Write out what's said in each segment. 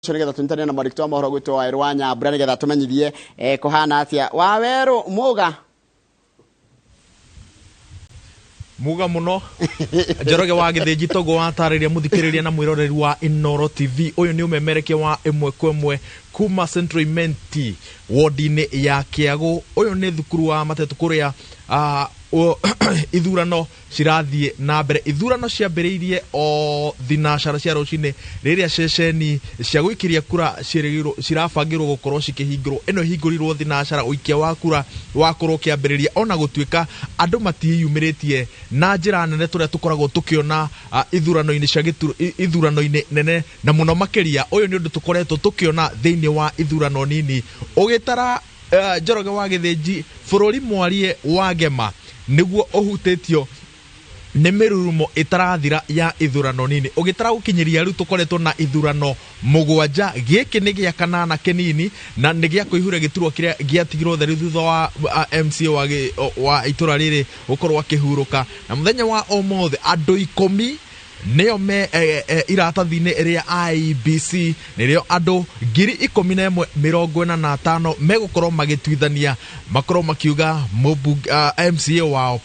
Nigetha tunyitane na mwarikito wa mohoro gwitwo wa Irwanya mbura nigetha tumenyithie kuhana atia Waweru muga muno Njoroge wa Githĩnji Togo watariria muthikiriria na mwiroreri wa Inoro TV. Uyu ni umemereke wa imwe kwa imwe kuma Central Imenti wardine ya Kiagu. Uyu ni thukuru wa Matetu kuria ithurano cirathie na mbere. Ithurano ciambiriirie o thinacara cia rucine riria ceceni cia gwikiria kura cirabangirwo gukorwo cikihingirwo. Ino hingurirwo thinacara uikia wa kura wakorwo kiambiriria ona gutuika andu matiyumiritie na njira nene turia tukoragwo tukiona ithurano-ini cia ithurano-ini nene na muno makiria. Uyu ni undu tukoretwo tukiona thiini wa ithurano nini ugitara Njoroge wa Githĩnji bururi mwarie wa Gema niguo uhutitio ni mirurumo itarathira ya ithurano nini ugitara gukinyiria riu tukoretwo na ithurano mugwanja. Giki ni gia kanana kinini na ni gia kuihura giturwo kiria giatigirwo theri thutha wa MCA wa itura riri gukorwo akihuruka na muthenya wa omothe andu 10 neo me iratathine ria IEBC nirio andu 11,045 megukorwo magitwithania makorwo makiuga MCA wao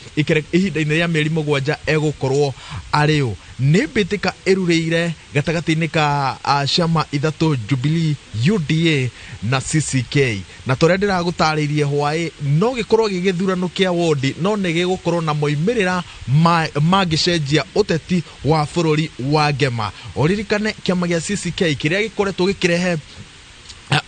ihinda-ini ria mieri mugwanja egukorwo ario. Ni bitika iruriire gatagati-ini ka shama ithatu Jubilee, UDA na CCK na toria ndiragutariirie hwai no gikorwo gigithurano kia wodi no ni gigukorwo na moimirira magicenjia uteti wa bururi wa Gema. Oririkane kiama gia CCK kiria gikoretwo gikirehe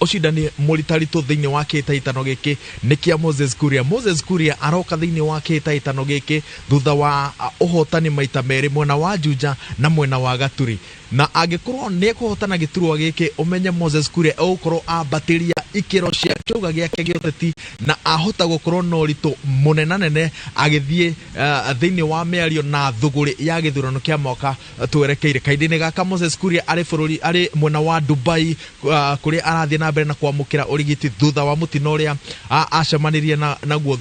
ucindani muritaritu thiini wa kitaitano giki ni kia Moses Kuria. Moses Kuria aroka thiini wa kitaitano giki thutha wa uhotani maita meri mwena wa Juja na mwena wa Gaturi, na angikorwo ni kuhotana giturwa giki umenye Moses Kuria ukorwo ambatiria ikiro cia kiuga giake gioteti na ahota gukorwo no ritu munenanene agithie thiini wa miario na thuguri ya githurano kia mwaka twerekeire. Kaindini gaka Moses Kuria ari bururi ari mwena wa Dubai kuria arathie na mbere na kwamukira urigiti thutha wa mutino uria acemanirie naguo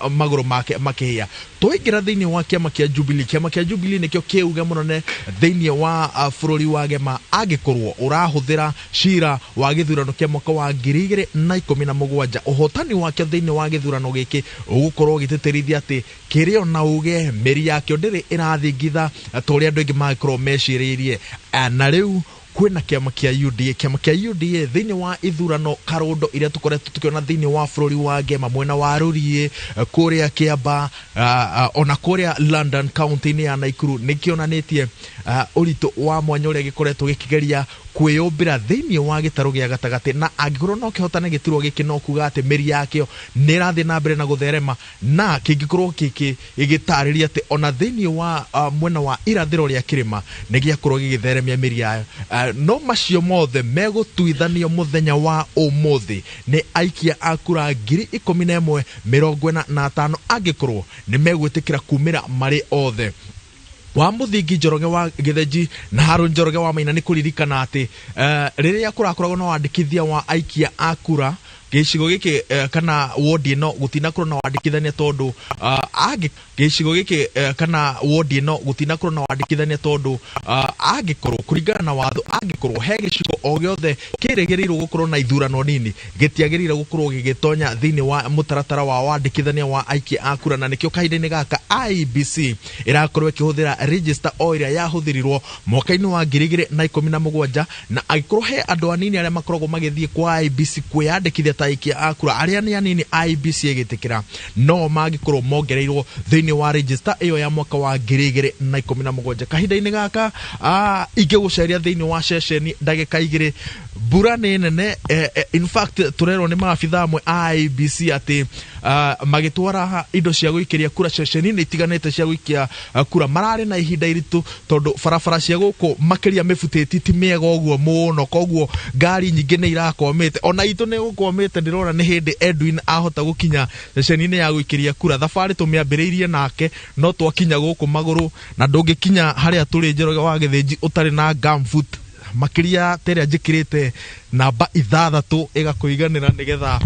maguru make makihia. Tuingira thiini wa kiama kia Jubilee. Kiama kia Jubilee nikio kiuga munene thiini wa bururi wa Gema agikorwo urahuthira cira wa githurano kia mwaka wa 2017. Uhotani wake thiini wa githurano giki ugukorwo giteterithia ati kirio na uge meri yakio ndiri irathingitha toria andu ingi magikorwo meciriirie na riu kwina kiama kia UDA. Kiama kia UDA thiini wa ithurano karundo iria tukoretwo tukiona thiini wa bururi wa Gema mwena wa Rurie kuria Kiamba ona kuria London county ni ya Naikuru nikionanitie urito wa mwanya uria gikoretwo gikigeria kwiyumbira thiini wa gitaro gia gatagati na angikorwo no kihotane giturwo giki no kuga ati meri yakio ni rathi na mbere na gutherema na kingikorwo gigitariria ati ona thiini wa mwena wa irathiro ria kirima ni giakorwo gigitheremia meri yayo. No macio mothe megutwithanio muthenya wa umuthi ni aikia akura 11,045 angikorwo ni megwitikira kumira mari othe. Wa muthingi Njoroge wa Githĩnji na Harun Njoroge wa Maina ni kuririkana ati riria kurakoragwo na wandikithia wa aikia akura gicigo giki kana wodi no gutinakorwo na wandikithania tondu gicigo giki kana wodi no gutinakorwo na wandikithania tondu agikorwo kuringana na watho agikorwo he gicigo o giothe kiregereirwo gukorwo na ithurano nini gitiagirire gukorwo gigitonya thiini wa mutaratara wa wandikithania wa aikia akura na nikio kahinda-ini gaka IEBC irakorwo ikihuthira register o iria yahuthirirwo mwaka-ini wa 2017 na agikorwo he andu anini aria makoragwo magithie kwa IEBC kwiyandikithia aikia akura aria ni anini IEBC igitikira no magikorwo mongereirwo thiini wa register iyo ya mwaka wa 2017. Kahinda-ini gaka ingiguceria thiini wa ceceni ndagika 2 mbura ni nene. In fact turerwo ni maabitha amwe IEBC ati magitwara indo cia guikiria kura ceceni itiganite cia guikia kura marari na ihinda iritu tondu barabara cia guku makiria mifutiti ti miega uguo muno koguo ngari nyingi ni irakomete ona itu ni gukomete ndirona ni hindi Edwin ahota gukinya ceceni-ini ya guikiria kura. Thabari tumiambiriirie nake no twakinya guku maguru na ndungikinya haria turi Njoroge wa Githĩnji utari na gumfoot makiria teria njikirite namba 6 igakuiganira nigetha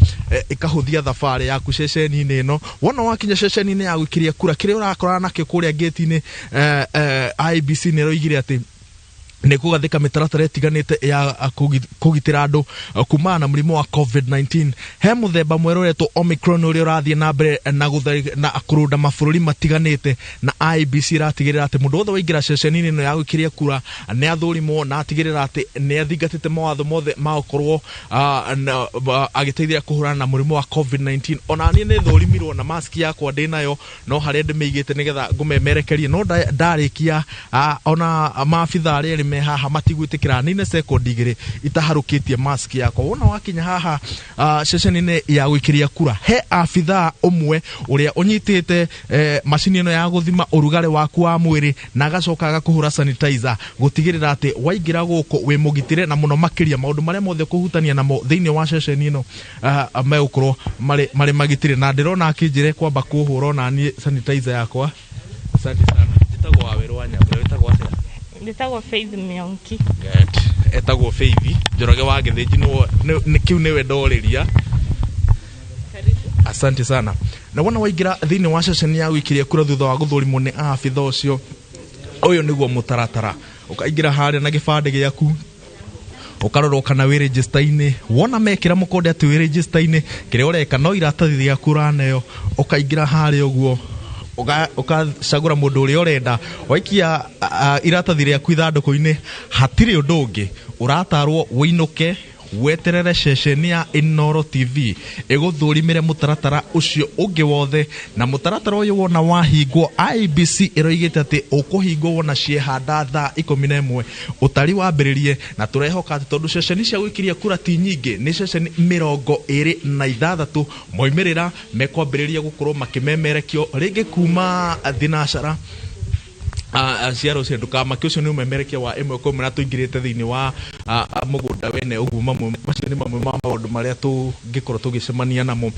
ikahuthia thabari yaku ceceni-ini ino. Wona wakinya ceceni-ini ya guikiria kura kiria urakorana nakio kuria gate-ini IEBC ni roigire ati nä kå gathä ka mä taratara ĩtiganĩte ya kå gitĩra andũ kumana na mũrimũ wa COVID-19. He mũthemba mwerũ wetwo Omicron ũrĩa ũrathiĩ na mbere na kũrũnda mabũrũri matiganĩte, na IEBC ĩratigĩrĩra atĩ mũndũ wothe waingĩra ceceni-inĩ ĩno ya gwĩkĩria kura nĩ athũrimwo na atigĩrĩra atĩ nĩ athingatĩte mawatho mothe ma gũkorwo agĩteithĩrĩria kũhũrana na mũrimũ wa COVID-19. Ona niĩ nĩ thũrimirwo na mask yakwa ndĩ nayo, no harĩa ndĩmĩigĩte nĩgetha ngũmemerekerie, no ndarĩkia ona maabitha arĩa me haha matigwĩtĩkĩra nine sekondi igĩrĩ itaharũkĩtie mask yakwa. Wona wakinya haha ceceni-inĩ ya gwĩkĩria kura, he abithaa ũmwe ũrĩa ũnyitĩte macini ĩno ya gũthima ũrugarĩ waku wa mwĩrĩ na agacoka agakũhũra sanitizer gũtigĩrĩra atĩ waingĩra gũkũ wĩ mũgitĩre, na mũno makĩria maũndũ marĩa mothe kũhutania namo thĩinĩ wa ceceni ĩno megũkorwo marĩ magitĩre. Na ndĩrona akĩnjĩre kwamba kũhũra ona niĩ sanitizer yakwa. Asante sana. Njĩtagwo Waweru wa Nyambura. Wĩtagwo atĩa? Ndĩtagwo Faith Mĩonki. Etagwo Faith Njoroge wa Gĩthĩnji, kĩu nĩwe ndorĩria. Asante sana. Na wona waingĩra thĩinĩ wa ceceni ya gwĩkĩria kura thutha wa gũthũrimwo nĩ abitha ũcio, ũyũ nĩguo mũtaratara. Ũkaingĩra harĩa na gĩbandĩ gĩaku, ũkarorwo kana wĩ register-inĩ. Wona mekĩra mũkonde atĩ wĩ register-inĩ, kĩrĩa ũreka no iratathi rĩa kura nayo, ũkaingĩra harĩa ũguo ukacagura mundu uria urenda, waikia iratathi rĩaku ithandũkũ-inĩ, hatirĩ ũndũ ũngĩ ũratarwo wĩinũke weterere ceceni ya Inooro TV ĩgũthũrimĩre mũtaratara ũcio ũngĩ wothe. Na mũtaratara ũyũ wona wahingwo, IEBC ĩroigĩte atĩ ũkũhingwo wona ciehanda thaa 11 ũtari wambĩrĩrie, na tũrehoka atĩ tondũ ceceni cia gwĩkĩria kura ti nyingĩ, nĩ ceceni 26 moimĩrĩra mekwambĩrĩria gũkorwo makĩmemerekio rĩngĩ kuma thinacara ciaro cia ndukamake. Ũcio nĩ ũmemerekia wa ĩmwe kwa ĩmwe na tũingĩrĩte thĩinĩ wa mũgũnda wene ũguo. Macio nĩ mamwe ma maũndũ marĩa tũngĩkorwo tũgĩcemania namo.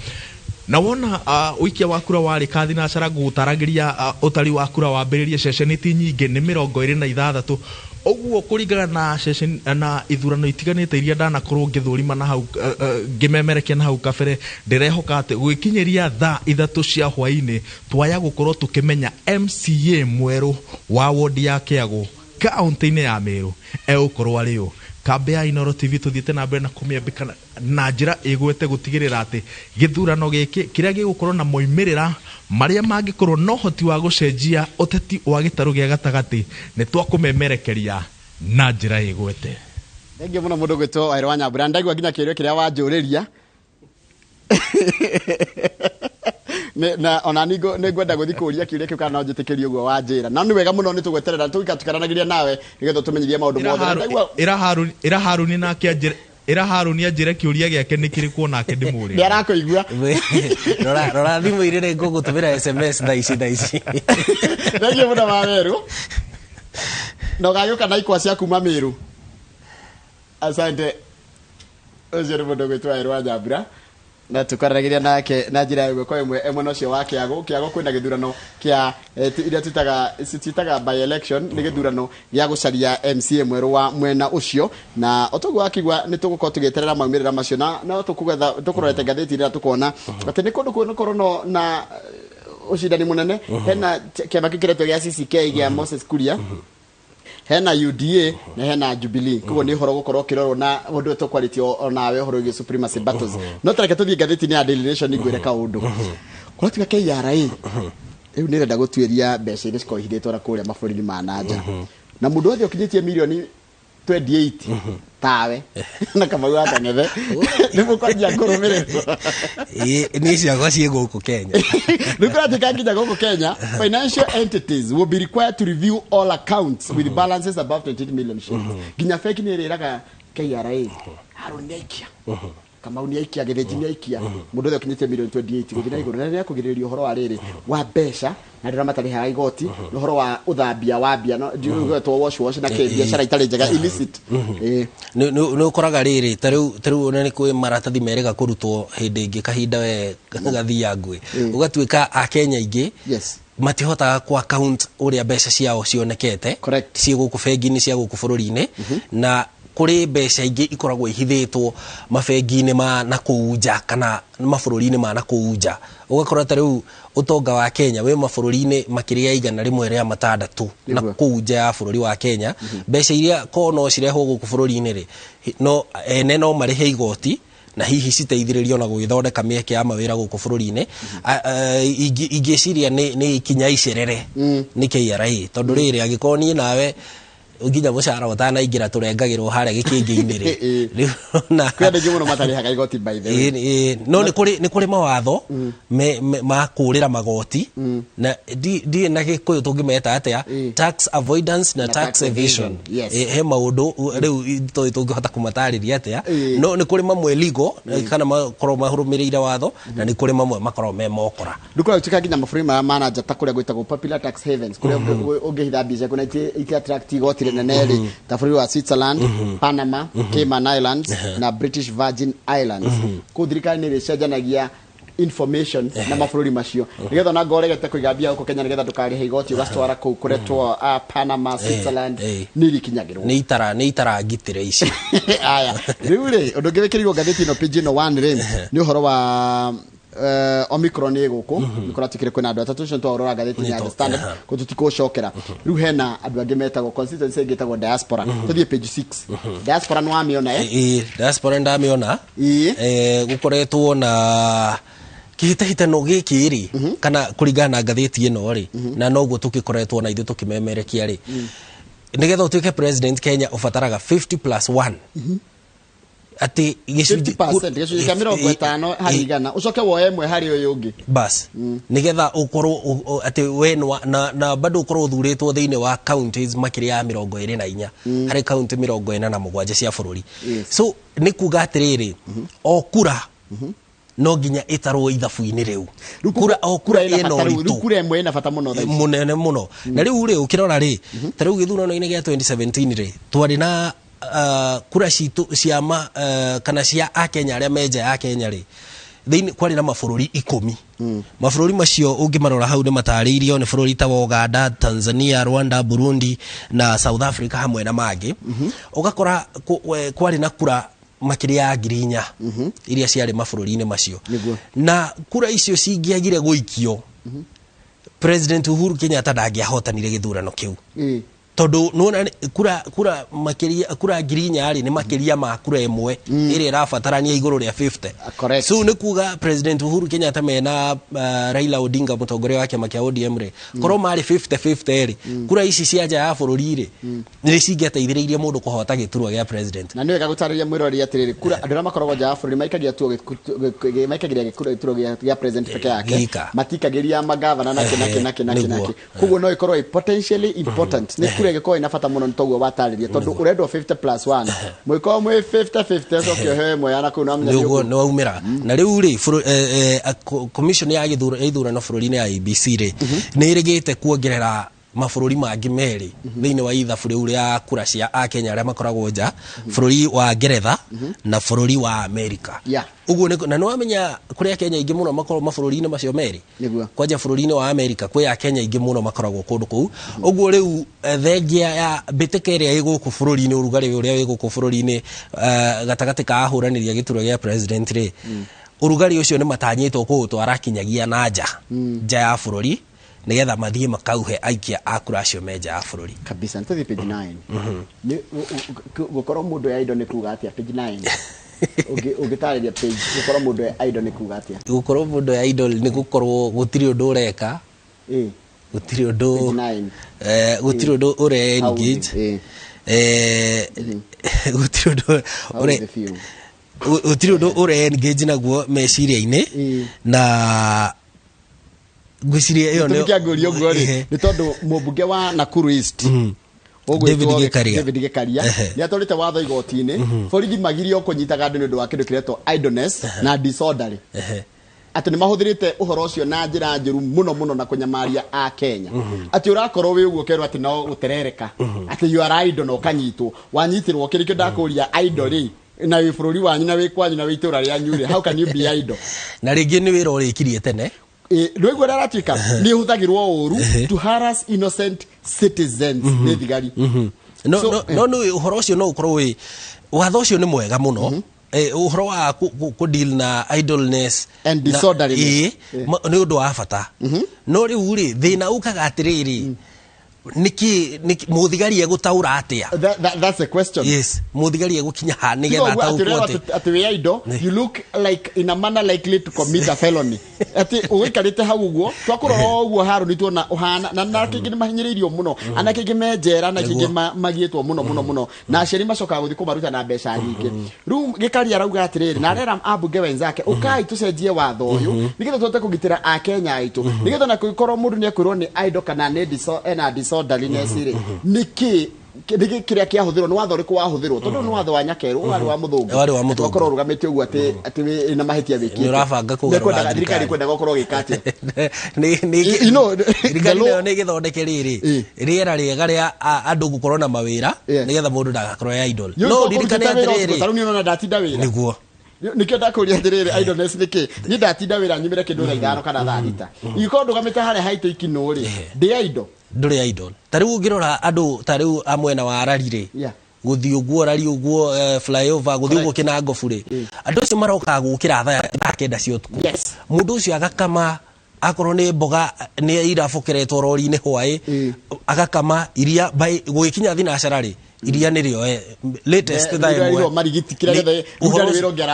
Na wona ũikia wa kura warĩ ka thinacara, gũtaragĩria ũtari wa kura wambĩrĩrie, ceceni ti nyingĩ, nĩ 26 ũguo kũringana na ceceni na ithurano itiganĩte iria ndanakorwo ngĩthũrima na hau ngĩmemerekia na hau kabere. Ndĩrehoka atĩ gwĩkinyĩria thaa 3 cia hwaĩ-inĩ twaya gũkorwo tũkĩmenya MCA mwerũ wa wodi ya Kĩagũ kaunti-inĩ ya Meru egũkorwo arĩ ũ. Kambe ya Inooro TV tuthiĩte na mbere na kũmĩambĩka na njĩra ĩgwete gũtigĩrĩra atĩ gĩthurano gĩkĩ kĩrĩa gĩgũkorwo na moimĩrĩra marĩa mangĩkorwo no hoti wa gũcenjia ũteti wa gĩtarũ gĩa gatagatĩ nĩ twakũmemerekeria na njĩra ĩgwete. Thengi mũno mũndũ gwĩtwo Waweru wa Nyambura. Ndaigua nginya kĩũrio kĩrĩa wanjũrĩria na ona nĩ ngwenda gũthiĩ kũũria kĩũria kĩu kana no njĩtĩkĩrie ũguo wanjĩra. Na nĩ wega mũno nĩ tũgweterera tũikaranagĩria nawe nĩgetha tũmenyithie maũndũ mothe. Ĩra Haruni anjĩre kĩũria gĩake nĩ kĩrĩkũ nake ndĩmũũrie. Nĩ arakũigua. Rora thimũ irĩ ngũgũtũmĩra SMS na ici. Thengi mũno Waweru. Na ũgagĩũka na ikwa cia kuma Meru. Asante. Ũcio nĩ mũndũ gwĩtwo Waweru wa Nyambura. Na tũkaragĩria nake na njĩra ĩmwe kwa ĩmwe mwena ũcio wa Kĩagũ kwĩna gĩthurano kĩa iria twĩtaga by election, nĩ gĩthurano gĩa gũcaria MCA mwerũ wa mwena ũcio. Na ũtoguo akigwa nĩ tũgũkorwo tũgĩeterera maumĩrĩra macio, na tũkũrorete ngathĩti ĩrĩa tũkona atĩ nĩ kũndũ gũkorwo na ũcindani mũnene. Hena kĩama kĩretwo gĩa CCK gĩa Moses Kuria, hena UDA na hena Jubilee. Koguo nĩ horo gũkorwo kĩrorwo na ũndũ tũkwarĩtio onawe horo wĩgiĩ supremacy battles. No tareke tũthiĩ ngathĩti-inĩ ya Daily Nation ngwĩre kaũndũ. Kũratuĩka KRA rĩu nĩ ĩrenda gũtuĩria mbeca iria cikohithĩtwo na kũrĩa mabũrũri ma nanja, na mũndũ wothe ũkinyĩtie milioni 28 tawe na Kamau wa Kang'ethe nĩ mũkwanjia kũrũmĩrĩrwo. Nĩ ciakwa ciĩ gũkũ Kenya. Nĩ kũratuĩka nginya gũkũ Kenya, financial entities will be required to review all accounts with balances above 28 million shillings. Nginya feki nĩ ĩrĩraga KRA Haruni nĩ aikia, Kamau nĩ aikia, Gĩthĩnji nĩ aikia, mũndũ ũrĩa ũkinyĩtie milioni 28 gũthiĩ na igũrũ. Na rĩrĩa kũgirĩrĩria ũhoro wa rĩrĩ wa mbeca na rĩrĩa matarĩhaga igoti, na ũhoro wa ũthambia wa mbia gwĩtwo wash na biacara itarĩ njega illicit. Nĩ ũkoraga rĩrĩ ta rĩu ona nĩ kwĩ maratathi merĩga kũrutwo hĩndĩ ĩngĩ kahinda we gathia ngũĩ, ũgatuĩka a Kenya aingĩ matihotaga kwa account ũrĩa mbeca ciao cionekete ciĩ gũkũ bengi-inĩ cia gũkũ bũrũri-inĩ, na kuri mbeca ingi ikoragwo ihithitwo mabengi-ini ma na kuunja kana mabũrũri-inĩ ma na kuunja ugakora ta riu utonga wa Kenya we mabũrũri-inĩ makiria igana rimwe ria matandatũ na kuunja ya bũrũri wa Kenya mbeca iria kono cirehwo guku bũrũri-inĩ ri no ene no marihe igoti na hihi citeithĩrĩrio na gwĩthondeka mĩeke ya mawĩra gũkũ bũrũri-inĩ ingĩciria nĩ ikinya icerere nĩ KRA tondũ rĩrĩ angĩkorwo niĩ nawe nginya mũcara ũtanaingĩra tũrengagĩrwo harĩa gĩkĩngĩ-inĩ rĩ kwenda mũno matarihaga igoti by the way no nĩ kũrĩ mawatho ma kũrĩra magoti na ndiĩ na gĩkũyũ tũngĩmeta atĩa tax avoidance na tax evasion he maũndũ rĩu tũngĩhota kũmatarĩria atĩa no nĩ kũrĩ mamwe legal kana makorwo mahũrũmĩrĩire watho na nĩ kũrĩ mamwe makorwo me mokora ndũkorwo ũtuĩka nginya mabũrũri ma manager ta kũrĩa gwĩtagwo popular tax havens kũrĩa ũngĩhitha mbica kuna iti-attract igoti rĩnene ta bũrũri wa Switzerland Panama Cayman Islands na British Virgin Islands kũu thirikari nĩ ĩcenjanagia information na mabũrũri macio nigetha na ngoregete kũiga mbia gũkũ Kenya nigetha ndũkarĩhe igoti ũgacitwara kũu kũretwo Panama Switzerland nĩ irikinyagĩrwo nĩ itarangitĩre ici aya rĩu rĩ ũndũ ũngĩ wĩkĩrirwo ngathĩti ĩno page ĩno 1 rĩ nĩ ũhoro wa Omicron nĩ gũkũ nĩkora tikire kwĩna andũ atatũ cio twarora ngathĩti ya The Standard ko tutikũcokera rĩu hena andũ angĩ metagwo constituency ĩgĩtagwo diaspora tũthiĩ page 6 diaspora nĩ wamĩona diaspora ndamĩona gũkoretwo na kĩhĩtahĩtano gĩkĩ rĩ kana kũringana na ngathĩti ĩno rĩ na noguo tũkĩkoretwo na ithuĩ tũkĩmemerekia rĩ nigetha ũtuĩke president Kenya ũbataraga 50+1 ati 50% kĩa 50 harĩ igana ucoke woe ĩmwe harĩ ũyũ ũngĩ bas nigetha ukorwo ati we na bado ukorwo thurĩtwo thĩinĩ wa counties makĩria ya 24 harĩ county 47 cia bũrũri so nĩ kuga atĩrĩrĩ o kura no nginya itarwo ithabu-inĩ rĩu kura ĩno ritũ kura ĩmwe ĩna bata mũno mũnene mũno na rĩu rĩ ũkĩrora rĩ ta rĩu gĩthurano-inĩ gĩa 2017 rĩ twarĩ na kura citũ cia kana cia Akenya arĩa menja ya Kenya rĩ thĩinĩ kwarĩ na mabũrũri 10 mabũrũri macio ũngĩmarora hau nĩ matarĩirio nĩ bũrũri ta Uganda Tanzania Rwanda Burundi na South Africa hamwe na mangĩ ũgakora kwarĩ na kura makĩria ya 4,000 iria ciarĩ mabũrũri-inĩ macio na kura icio cingĩagire gũikio President Uhuru Kenyatta ndangĩahotanire gĩthurano kĩu tondu nona kura makiria kura ngirinya ri ni makiria ma kura ĩmwe ĩrĩa ĩrabatarania igũrũ rĩa 50 so nĩ kuga President Uhuru Kenyatta mena Raila Odinga mũtongoria wa kĩama kĩa ODM ri korwo marĩ 50-50 ri kura ici cia nja ya bũrũri ri nĩ cingĩateithĩrĩirie mũndũ kũhota gĩturwa gĩa president na nĩ wega gũtarĩria mwĩrori atĩrĩrĩ kura andũ arĩa makoragwo nja ya bũrũri maikagia gĩturwa gĩa president peke yake matikagĩria magavana na kĩnaki koguo no ikorwo potentially important kure gĩkorwo ina bata mũno nĩtoguo watarĩria tondũ ũrendwo 50+1 mwĩko mwe 50-50 cokio he mwe na kũu na menya nĩ waumĩra na rĩu rĩ commission ya gĩthurano bũrũri-inĩ ya IEBC rĩ nĩ ĩrĩgĩte kuongerera mabũrũri mangĩ merĩ thĩinĩ wa ithabu rĩu rĩa kura cia Akenya arĩa makoragwo nja bũrũri wa Ngeretha na bũrũri wa Amerika uguo na no amenya kũrĩa Kenya ingĩ mũno makorwo mabũrũri-inĩ macio merĩ kwanja bũrũri-inĩ wa Amerika kwĩ Kenya ingĩ mũno makoragwo kũndũ kũu uguo rĩu thengia ya mbĩtĩka ĩrĩa ĩgũkũ bũrũri-inĩ ũrugarĩ ũrĩa wĩgũkũ bũrũri-inĩ gatagatĩ ka ahũranĩri a gĩturwa gĩa president rĩ ũrugarĩ ũcio nĩ matanyĩtwo kũũtwara kinyagia na nja ya bũrũri nigetha mathiĩ makauhe aikia a kura acio menja ya bũrũri kabisa nĩtũthiĩ page 9 nĩ gũkorwo mũndũ ya indo nĩ kuga atĩa page 9 ũngĩtarĩria page gũkorwo mũndũ ya indo nĩ kuga atĩa gũkorwo mũndũ ya indo nĩ gũkorwo gũtirĩ ũndũ ũreka gũtirĩ ũndũ gũtirĩ ũndũ ũre-engage gũtirĩ ũndũ gũtirĩ ũndũ ũre-engage naguo meciria-inĩ na gwiciria iyo nĩ kĩangũrio ũguo rĩ nĩ tondũ mũmbunge wa Nakuru East David Gĩkaria nĩ atwarĩte watho igoti-inĩ borithi magirio kũnyitaga andũ nĩ ũndũ wa kĩndũ kĩretwo idleness na disorderly atĩ nĩ mahũthĩrĩte ũhoro ũcio na njĩra njũru mũno na kũnyamaria a Kenya atĩ ũrakorwo wĩ ũguo kerwo atĩ no gũterereka atĩ you are idle no kanyitwo wanyitirwo kĩrĩ kĩo ndakũria idle rĩ na wĩ bũrũri wanyu na wĩ kwanyu na wĩ itũra rĩanyu rĩ how can you be idle na rĩngĩ nĩ wĩra ũrĩkirie tene Rwego raratika ni hũthagirwo ũru to harass innocent citizens nĩ thigari no uhoro ucio no ukorwo wi watho ucio ni mwega muno uhoro wa ku deal na idleness and disorderliness ni undu wa bata no riu ri thina ukaga atiriri niki muthigari egutaura atia that's the question. Yes, muthigari egukinya ha nigetha taukwo ati we ido you look like in a manner likely to commit a felony ati uikarite hau uguo twakurora uguo haru ni tuona uhana na kingi ni mahinyiririo muno ana kingi menjera na kingi magietwo muno na aceri macoka guthi kumaruta na mbeca nyingi ru gikari arauga atiriri na arera ambunge wenzake ukai tucenjie watho uyu nigetha tuote kugitira a Kenya aitu nigetha na kuikorwo mundu ni akwirwo ni ido kana ne disorderliness ri niki kiria kia huthiro ni watho riku wahuthirwo tondu ni watho wa nyakeru wari wa muthungu okoro rugamite ugu ati ina mahitia wiki ni urabanga kugarura thirikari kwenda gokorwo gikati ni githondeke riri riera riega ria andu gukorwo na mawira nigetha mundu ndagakorwo ya idol no ririkane atiriri taruni ona ndatinda wira niguo nikio ndakuria atiriri idleness niki ni ndatinda wira nyumire kindu thaa 5 kana thaa 6 iko ndugamite hare haite ikino ri ndi idol ndure idol tariu ngirora andu tariu amwena wa ararire guthi uguo rari uguo flyover guthi uguo kinango bure andu cio maroka gukira thaa kenda cia utuku mundu ucio agakama akorwo ni mboga ni irabokeretwo rori-ini hwai agakama iria guikinya thinacara ri iria nirio latest thaimwe marigiti kire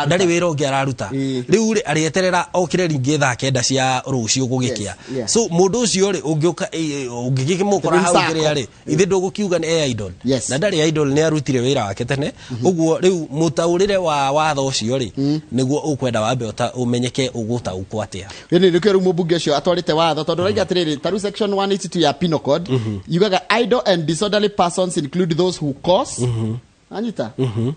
ndari wira ungi araruta riu ri arieterera okire ringi thaa kenda cia rucio gugikia so mundu ucio ri ungiuka ungigikimukora hau kire ri ithi ndugukiuga ni idol na ndari idol ni arutire wira wake tene uguo riu mutaurire wa watho ucio ri niguo ukwenda wambe umenyeke ugutaukwo atia ni rikio ru mubunge ucio atwarite watho tondu raiga atiriri taru section 182 ya penal code yugaga idle and disorderly persons include those who cause Anita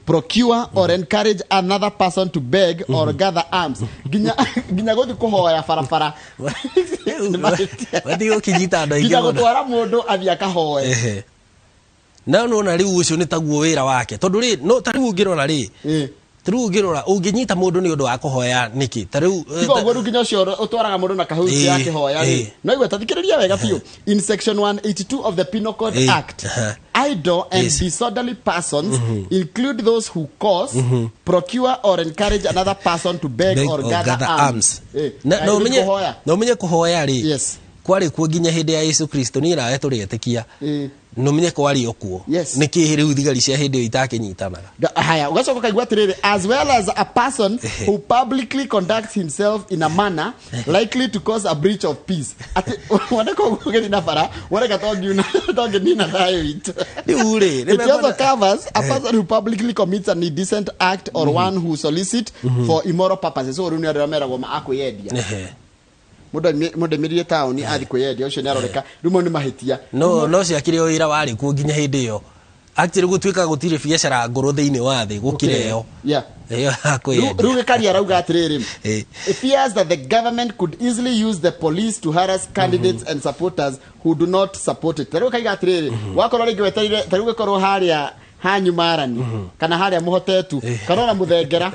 procure or encourage another person to beg or gather arms ginya gothi kuhoya farafara wadi ukijita ndo ginya gutwara mundu athia kahoye na no riu ucio ni taguo wira wake tondu ri no tariu ngirora ri tariu ngirora unginyita mundu ni undu wa kuhoya niki tariu tigo gweru ginya cio utwaraga mundu na kahuti yake hoya ri no igwe tathikiriria wega fiu in section 182 of the Penal Code Act idle and disorderly persons include those who cause procure or encourage another person to beg or gather arms no menye kuhoya ri kwari ku ginya hindi ya Yesu Kristo ni irawe turiyetikia no menye kwari okuo niki riu thigari cia hindi itakinyitanaga haya ugacoka kaigwa atiriri as well as a person who publicly conducts himself in a manner likely to cause a breach of peace ati wanako ngeni na fara wanaka tongi nina thayo itu uri it also covers a person who publicly commits an indecent act or one who solicits for immoral purposes so runi aramera goma akuyendia muda mirie tauni athi kuyendia ucio ni aroreka rumo ni mahitia no ciakire wira wari ku ginya hindi yo actually gutwika gutire biacara ngoro thiini wa thi gukireo eyo akuyendia ruge kari arauga atiriri it fears that the government could easily use the police to harass candidates and supporters who do not support it taruga kaiga atiriri wakorwo ringi weterire taruga korwo haria hanyu marani kana haria muhotetu kana na muthengera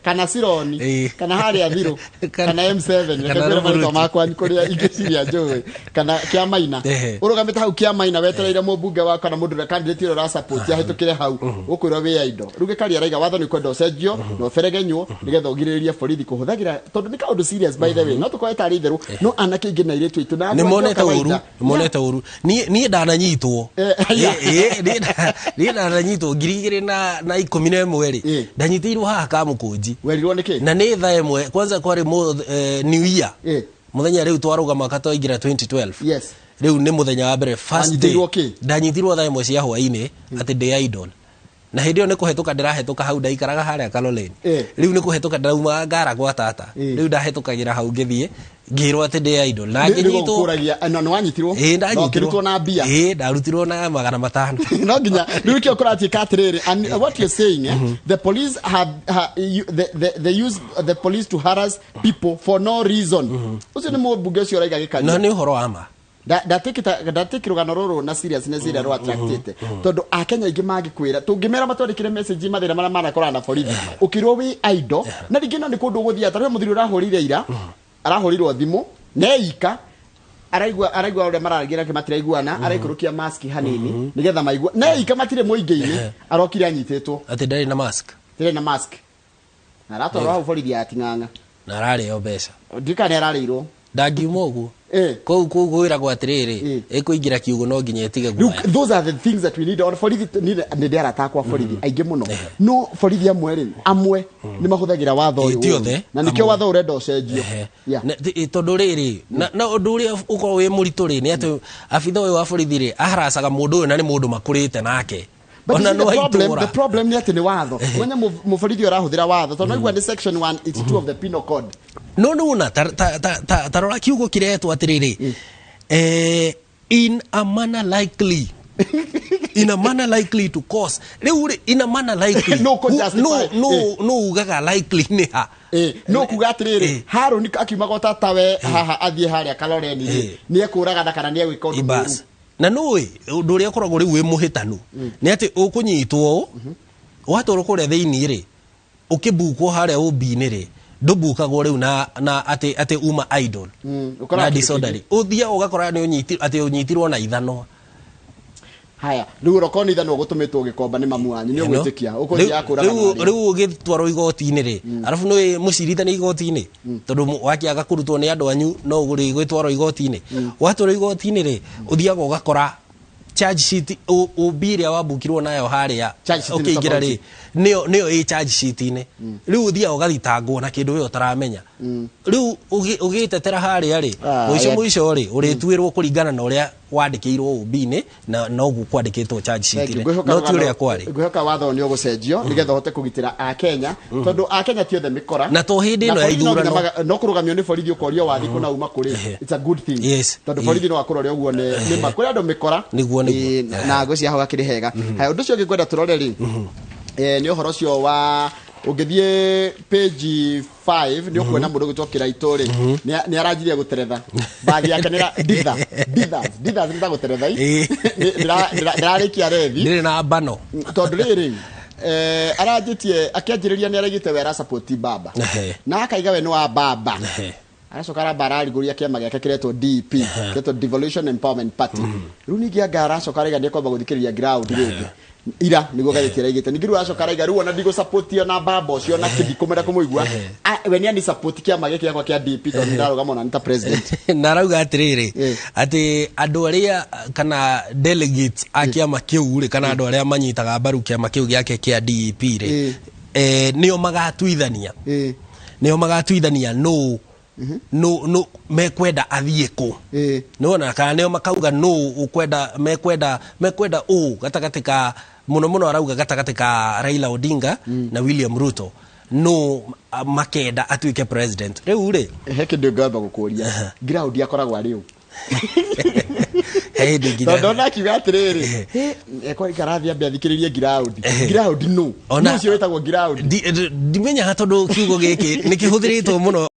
kana sironi kana haria thiru kana M7 kana marito makwa nikuria ingeciria njowe kana kia maina urugamite hau kia maina wetereire mubunge wa kana mundu na candidate ro ra support ya hitukire hau ukwirwo wi indo ruge kari araiga watho ni kwenda ucenjio no feregenywo nigetha ugiriria borithi kuhuthagira tondu ni kaundu serious by the way no tukoe tari theru no anake ingi na iretu itu na ni monete uru ni ndananyitwo ni ndanyitwo ngirigire na 11 ri ndanyitirwo haha kamukunji werirwo niki na ni thaa imwe kwanza kwari new year muthenya riu twarugama katoingira 2012 riu ni muthenya wa mbere first day ndanyitirwo thaa imwe cia hwaini ati ndi idol na hindi yo ni kuhetuka ndirahetuka hau ndaikaraga haria Kaloleni riu ni kuhetuka ndauma ngara gwa tata riu ndahetukagira hau ngithie ngirwo ati ndi idol na nginyitwo kuragia no wanyitirwo ndanyitirwo na mbia ndarutirwo na 500 no ginya riu kio kurati katiriri and what you're saying the police have they use the police to harass people for no reason ucio ni mubunge ucio raiga gikari no ni uhoro ama ndatikirugano ruru na seriousness ira ro attractite tondu akenya ingi magikwira tungimera matwandikire message mathira mara marakora na borithi ukirwo wi idol na ringino ni kundu guthia tariwe muthiri urahurire ira arahurirwo thimu neika araigua ule maragira ke matiraiguana araikurukia mask hanini nigetha maigua na ikamatire muingi-ini arokire anyitetwo ati ndari na mask tire na mask na ratwarwo hau borithi ya Ting'ang'a na ararĩo mbeca ndikane ararĩirwo ndangiuma ũguo kou gwĩragwo atĩrĩrĩ ĩkũingĩra kiugo no nginya ĩtige guoya. Those are the things that we need on borithi nĩ ndĩaratakwa borithi aingĩ mũno no borithi amwe nĩ mahũthagĩra watho ũyũ na nĩkĩo watho ũrenda ũcenjio tondũ rĩrĩ na ũndũ ũrĩa ũkorwo wĩ mũritũ rĩ nĩ atĩ abitha ũyũ wa borithi rĩ aharacaga mũndũ ũyũ na nĩ mũndũ makũrĩte nake. But the problem ni ati ni watho wenya mufarithi arahuthira watho tondu igwa ni section 182 of the penal code no na tarora kiugo kiretwo atiriri in a manner likely to cause riu in a manner likely no ugaga likely ni ha no kuga atiriri Haruni akiumaga tawe haha athie haria Kaloreni ni ekuraga na kana ni egwika undu na noe undu uria koragwo riu wi muhitanu ni ati ukunyitwo watoro kuria thiini ri ukibukwo haria ubi-ini ri ndubukagwo riu na ati uma idol na disorderly uthia ugakora ni unyitirwo na ithano haya riu rokoni ithano gutumitwo gikomba ni mamu wanyu ni ugwitikia ukuthia akuraga riu ugitwarwo igoti-ini ri arafu no mucirithani igoti-ini tondu wakiaga kurutwo ni andu anyu no uguri gwitwarwo igoti-ini watwarwo igoti-ini ri uthiaga ugakora charge sheet ubiria wabukirwo nayo haria ukiingira ri nio i charge sheet-ini riu uthia ugathitangwo na kindu we utaramenya riu ugitetera haria ri mwisho ri urituirwo kuringana na uria wandikirwo ubi-ini na no gukwandikitwo charge sheet-ini no ti uria kwari ngwihoka watho ni ugucenjio nigetha hote kugitira a Kenya tondu a Kenya ti othe mikora na to hindi no ithurano no kurugamio ni borithi ukorio wathi kuna uma kuri it's a good thing tondu borithi no akurore uguo ni makuri andu mikora na ngoci aho akiri hega hai undu cio ngikwenda turore ri ni uhoro cio wa ungithie page 5 ni ukuona mundu gitokira itore ni aranjirie guteretha bagi yake ditha ni guteretha ndirarekia rethi ndire na bano tondu riri aranjitie akianjiriria ni aragite wera support baba na akaiga we no wa baba aracoka barari guria kiama giake kiretwo DP kiretwo Devolution Empowerment Party riu ningi aracoka raiga ni kwamba guthikiriria ground ringi ira nigo gaitira igite ningiru acoka raiga riu ona ndigo support yo na baba ucio na kidikomera kumuigua we ni ani support kiama giake yakwa kia DP tondu ndaruga mona nita president na rauga atiriri ati andu aria kana delegates a kiama kiu ri kana andu aria manyitaga mbaru kiama kiu giake kia DP ri nio magatuithania no mekwenda athieko nona kana nio makauga no ukwenda mekwenda gatagatika muno arauga gatagatika Raila Odinga na William Ruto no makenda atuike president riu ri heke ndingamba gukuria ground yakoragwo ari u ndona kiuga atiriri ekori karathia mbe athikiririe ground no cio wetagwo ground ndimenya tondu kiugo giki nikihuthiritwo muno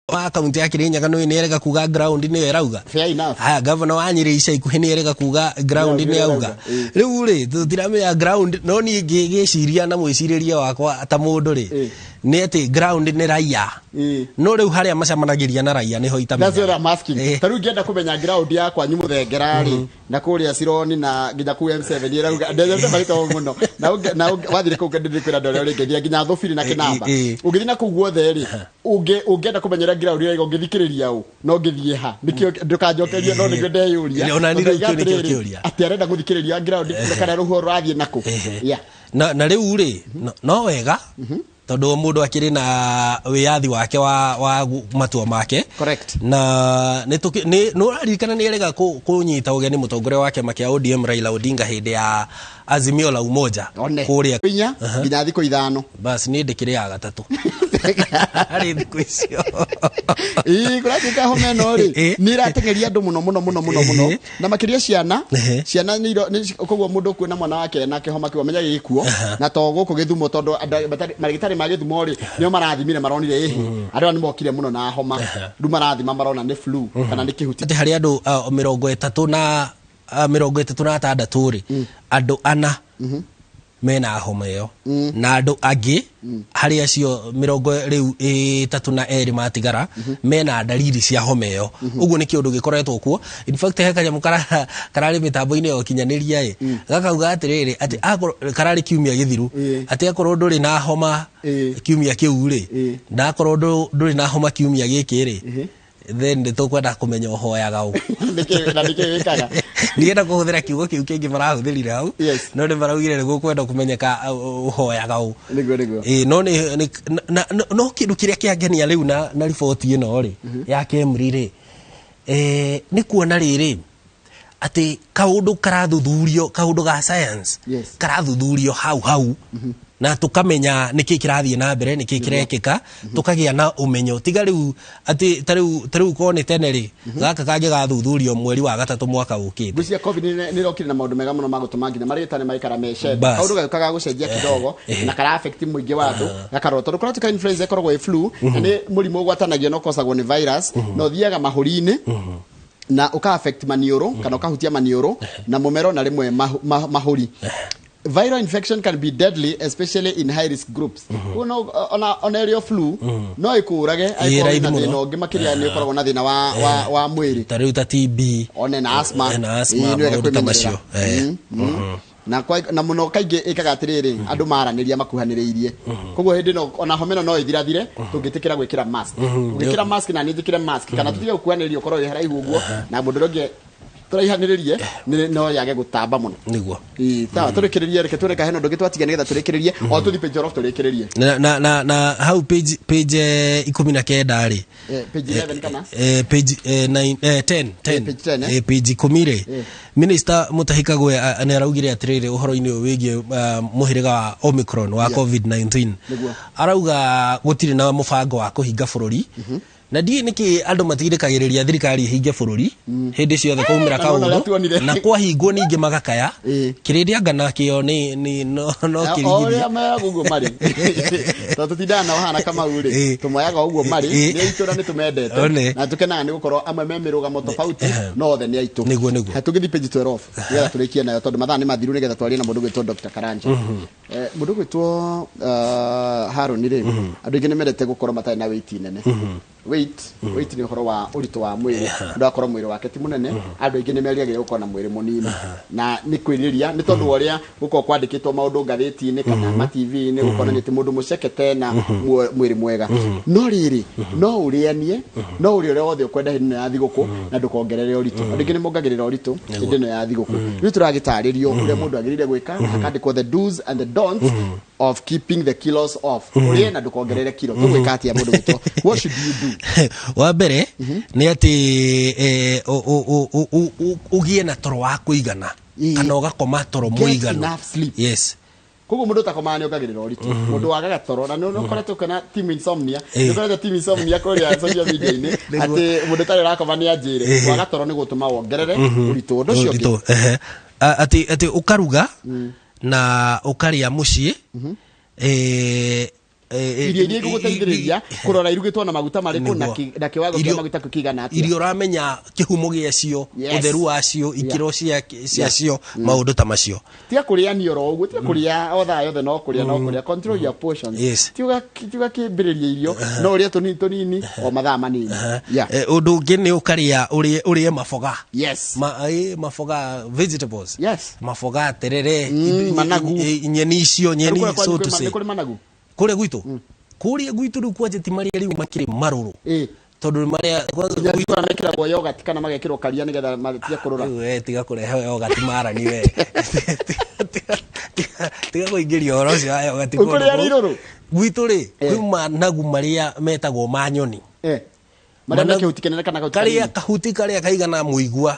wa kaunti ya Kirinyaga no ni erega kuga ground ni erauga fair enough governor wa Nyeri ica ikuhi ni erega kuga ground ni auga riu ri tutiramenya ground no ni ngigiciria na mwiciriria wakwa ta mundu ri ni ati ground ni raia no riu haria macamanagiria na raia niho itamenya that's what I'm asking taru ngenda kumenya ground yakwa nyu muthengera ri na kuria Sironi na nginya ku M7 irauga ndeze marito muno na wathire ku ngende kwira ndore ri nginya nginya thofiri na kinamba ungithina na kuguo the ri ungenda kumenyera ground ri ngithikiriria u no ngithie ha nikio ndukanjokeria no nigwe ndeyuria ona ni nikio kiuria ati arenda guthikiriria ground kana ruho rathie nako na riu ri no wega tondu mundu akiri na wiyathi wake wa matua make correct na no arikana ni erega kunyita ugeni mutongoria wake makia ODM Raila Odinga hindi ya Azimio la Umoja kuria pinya nginya thiko ithano basi ni ndikire ya gatatu ari thiko icio kuratika home no ri ni ratengeria andu muno na makiria ciana ni koguo mundu kwina mwana wake na kihoma kiwa menya gikuo na to guku githumo tondu marigitari ma githumo ri nio marathimire maronire andu ni mokire muno na homa ru marathima marona ni flu kana ni kihuti ati hari andu 36 ri andu ana mena homa ĩyo na andũ angĩ harĩ acio 32 matigara mena dalili cia homa ĩyo ũguo nĩ kĩũndũ gĩkoretwo kuo. In fact he kanyamũ kararĩ mĩtambo-inĩ ya ũkinyanĩria gakauga atĩrĩrĩ atĩ kararĩ kiumia gĩthiru atĩ akorwo ndũrĩ na homa kiumia kĩu rĩ na akorwo ndũrĩ na homa kiumia gĩkĩ rĩ then nĩtũkwenda kũmenya ũhoyaga ũ nĩgetha kũhũthĩra kiugo kĩu kĩngĩ marahũthĩrire hau no nĩ maraugire nĩgũkwenda kũmenyeka ũhoyaga ũ no kĩndũ kĩrĩa kĩangenia rĩu na riboti ĩno rĩ ya KEMRI rĩ nĩ kuona rĩrĩ atĩ kaũndũ karathuthurio kaũndũ ga science karathuthurio hau na tukamenya niki kirathiĩ na mbere niki kirekĩka tukagĩa na umenyo tiga rĩu atĩ tarĩu kone tene rĩ gaka kangĩ gathuthurio mweri wa gatatũ mwaka ũkĩte ngũcia covid nĩ rokire na maũndũ mega mũno magũtũma nginya marĩtane maikara mecebe kaũndũ gaka gagũcenjia kidogo na kara affect mũingĩ wa andũ gakarotwo tondũ korwo influenza ĩkoragwo ĩ flu nĩ mũrimũ ũgwatanagio no kosagwo nĩ virus no thiaga mahũri-inĩ na uka affect manioro kana ukahutia manioro na mũmero na rĩmwe mahũri. Viral infection can be deadly, especially in high risk groups. On area flu, no ikurage ai ko na thina ungi makiria ni ukoragwo na thina wa mwiri. Tariu ta TB, one na asthma, macio. Na muno kaingĩ ikaga atiriri andu maraniria makuhanĩrĩirie koguo hindi no ona homeno no ithirathire tungĩtĩkĩra gwĩkĩra mask gwĩkĩra mask na nĩthikire mask kana tutige kuhanĩrĩria ukorwo haraihu ũguo na mũndũ ũngĩ turaihanĩrĩrie no yage gũtamba mũno niguo tawa tũrĩkĩrĩrie reke tũreka heno ndũngĩ twatiga nĩgetha tũrĩkĩrĩrie o tũthi page of tũrĩkĩrĩrie na hau page 19 rĩ page 11 kana page 10 page 10 rĩ Minister Mutahi Kagwe nĩ araugire atĩrĩrĩ ũhoro-inĩ wĩgiĩ mũhĩrĩga wa Omicron wa COVID-19 arauga gũtirĩ na mũbango wa kũhinga bũrũri na ndiĩ nĩkĩ andũ matigĩrĩkagĩrĩria thirikari ihinge bũrũri hĩndĩ ciothe kwaumĩra kaũndũ na kwahingwo ningĩ magakaya kĩrĩndĩ anga nakĩo no kĩrigithia ũguo marĩ tondũ tũtindaga nao hana kama urĩ tũmoyaga ũguo marĩ nĩ aitũ na nĩtũmendete na tũkenaga nĩ gũkorwo amwe me mĩrũgamo tofauti no othe nĩ aitũ tũgĩthiĩ page 12 nĩgetha tũrĩkie nayo tondũ mathaa nĩ mathiru nĩgetha twarie na mũndũ gwĩtwo Dr. Karanja mũndũ gwĩtwo Haron rĩ andũ aingĩ nĩ mendete gũkorwo matarĩ na weight nene weight ni ũhoro wa ũritũ wa mwĩrĩ andũ akorwo mwĩrĩ wake ti mũnene andũ aingĩ nĩ merĩgagĩrĩra gũkorwo na mwĩrĩ mũnini na nĩ kwĩrĩria nĩ tondũ ũrĩa gũkorwo kwandĩkĩtwo maũndũ ngathĩti-inĩ kana ma TV-inĩ gũkorwo nĩ mũndũ mũcekete na mwĩrĩ mwega no rĩrĩ no ũrĩanie no ũrĩa wothe ũkwenda hĩndĩ ya thigũkũ na ndũkongerere ũritũ andũ aingĩ nĩ mongagĩrĩra ũritũ hĩndĩ ĩno ya thigũkũ rĩu tũragĩtarĩrio ũrĩa mũndũ agĩrĩire gwĩka akandĩkwo the do's and the don'ts of keeping the kilos off ũrĩa na ndũkongerere kilo tũgwĩka atĩa mũndũ gwĩtwo what should you do wa mbere nĩ atĩ ũgĩe na toro wa kũigana kana ũgakoma toro mũiganu yes koguo mũndũ takomaga nĩ ongagĩrĩra ũritũ mũndũ wagaga toro na nĩ ũkoretwo kana team insomnia nĩ ũkoretwo team insomnia kũrĩa social media-inĩ atĩ mũndũ tarĩ ũrakoma nĩ anjĩre waga toro nĩ gũtũma wongerere ũritũ ũndũ ũcio ũngĩ atĩ ũkaruga na ũkarĩa mũciĩ irio iria igũgũteithĩrĩria kũrora irugĩtwo na maguta marĩkũ na kĩwango kĩa maguta kĩigana atĩa irio ũramenya kĩhumo gĩacio ũtheru wacio ikĩro ciacio maũndũ ta macio tiga kũrĩania oro ũguo tiga kũrĩa o thaa yothe no kũrĩa control your portions tiga kĩmbĩrĩria irio no ũrĩa tũnini o mathaa manini ũndũ ũngĩ nĩ ũkarĩa ũrĩe maboga maboga vegetables maboga terere managu nyeni icio nyeni so to say kũrĩa gwitũ rĩu kwanje ti marĩa rĩu makĩrĩ marũrũ tondũ marĩa gwitũ mekĩragwo yogurt kana magekĩrwo karia nĩgetha matige kũrũra tiga kũrehe yogurt marani we tiga kũingĩria ũhoro ũcio wa yogurt kũrĩa gwitũ rĩ kwĩ managu marĩa metagwo ma nyoni karĩa kahuti karĩa kaigana mũigua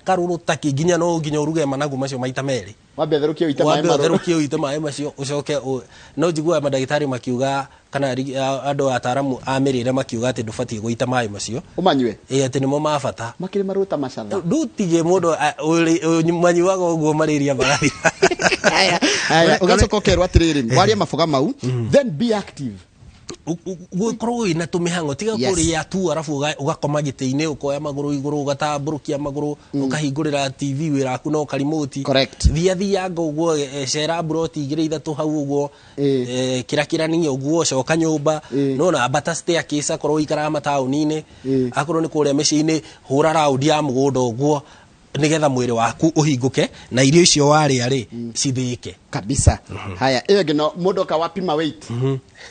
karũrũ taki nginya no nginya ũruge managu macio maita merĩ wambe therũkie ũite maĩ macio ũcoke no njiguaga mandagĩtarĩ makiuga kana andũ ataaramu a mĩrĩre makiuga atĩ ndũbatiĩ gũita maĩ macio ũmanyue atĩ nĩmo ma bata makĩrĩ marũta macatha ndutige mũndũ manyuaga ũguo marĩria magathira ugacoka ũkerwo atĩrĩrĩ waria maboga mau then be active gukorwo ina tumihango tiga Yes. kuria tu arafu ugakoma gite-ini ukoya maguru iguru ugatamburukia maguru ukahingurira TV wiraku no karimoti Correct. thia uguo cera broti igire ithatu hau uguo kirakirani uguo coka nyumba no na bata staircase akorwo ikara matauni-ini akorwo ni kuria micii-ini hura round ya mugunda uguo nigetha mwiri waku uhinguke na irio icio waria ri cithike kabisa. Haya, iyo ngino mundu ka wapima weight.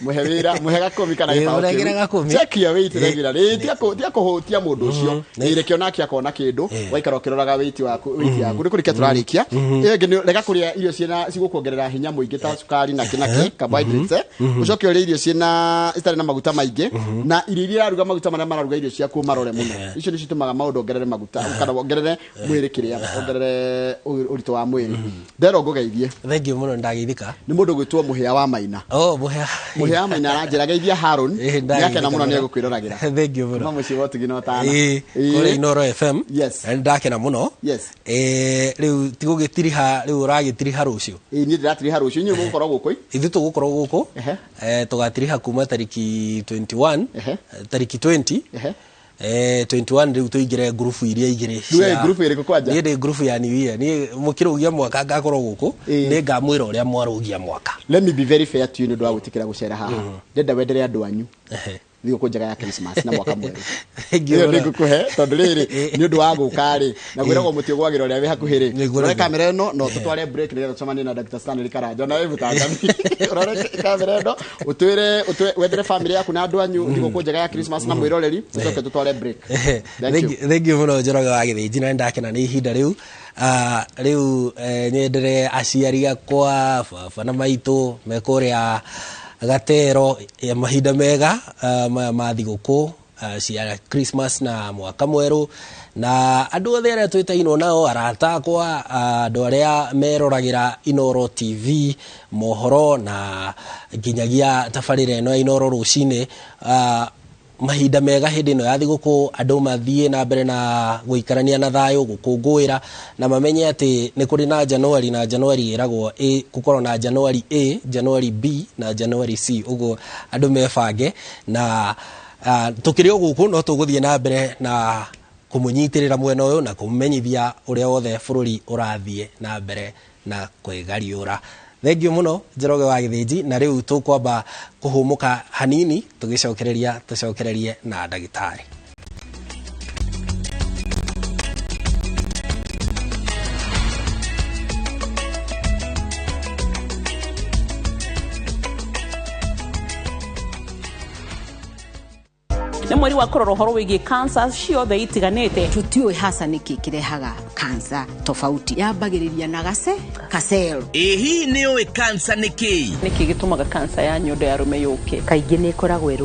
Muhewira, muhega komi kana gibao. Muregera gakumi. Check your weight regularly. Tia kuhutia mundu ucio. Ire kio naki akona kindu, waikara ukiroraga weight waku, weight yaku. Rikurike turarikia. Iyo ngino rega kuria irio ciena cigukuongerera hinya muingi ta sukari na kinaki, carbohydrates. Ucoke uria irio ciena itari na maguta maingi na irio iria aruga maguta maria mararuga irio ciaku marore muno. Icio ni citumaga maundu ongerere maguta, kana ongerere mwiri kiria, ongerere uritu wa mwiri. Ndero ngugeithie. Thank you muno ndageithika. Ni mundu gwitwo Muhia wa Maina. Muhia wa Maina aranjira geithia Harun. Yake na muno ni egukwirораgira. Thank you muno. Mama cigo tugino tana. Kuri Inoro FM. Yes. Ndakena muno. Yes. Riu tigugitiriha riu uragitiriha rucio. Ni ndiratiriha rucio inyu mukorwo guku. Ithu tugukorwo guku. Tugatiriha kuma tariki 21, tariki 20. 21 riu tuigire group iria igire cia group iri kwanja ni group ya New Year ni mukirugia mwaka ngakorwo guku ni ngamwira uria mwarugia mwaka. Let me be very fair to you ndo agutikira gucera haha ndenda wendere andu anyu thigo kunjaga ya Christmas na mwaka mweru iyo nigukuhe tondu riri ni undu wa gukari na gwiragwo muti gwagiro ria wi hakuhiri rore kamera ino no tutware break ni tucemanie na Dr. Stanley Karanja na ibutangami rore kamera ino utwire wendere family yaku na andu anyu thigo kunjaga ya Christmas na mwiroreri tucoke tutware break. Thank you muno Njoroge wa Githiji na ndakena ni ihinda riu riu nyendere aciari akwa bana maitu mekuria Gatero ya mahinda mega ma thiguku cia Christmas na mwaka mweru na andu othe aria twitaino nao arata akwa andu aria meroragira Inoro TV mohoro na nginyagia tabarire ino Inoro rucine mahinda mega hindi no ya thiguku andu mathie na mbere na guikarania na thayo gukungwira na mamenye ati ni kuri na January iragwo gukorwo na January A, January B na January C ugo andu mefange na tukiri guku no tuguthie na mbere na kumunyitirira mwena uyu na kumumenyithia uria wothe bururi urathie na mbere na kwigariura. Thank you muno Njoroge wa Githiji na riu tukwamba kuhumuka hanini tucokererie na ndagitari. Nĩ mweri wa kũrora ũhoro wĩgiĩ cancer ciothe itiganĩte. Tutiũĩ hasa nĩkĩ kĩrehaga cancer tofauti yambagĩrĩria na kasero. Hihi nĩ ũĩ cancer nĩkĩ? Nĩkĩ gĩtũmaga cancer ya nyondo ya arũme yũke? Kaingĩ nĩ ĩkoragwo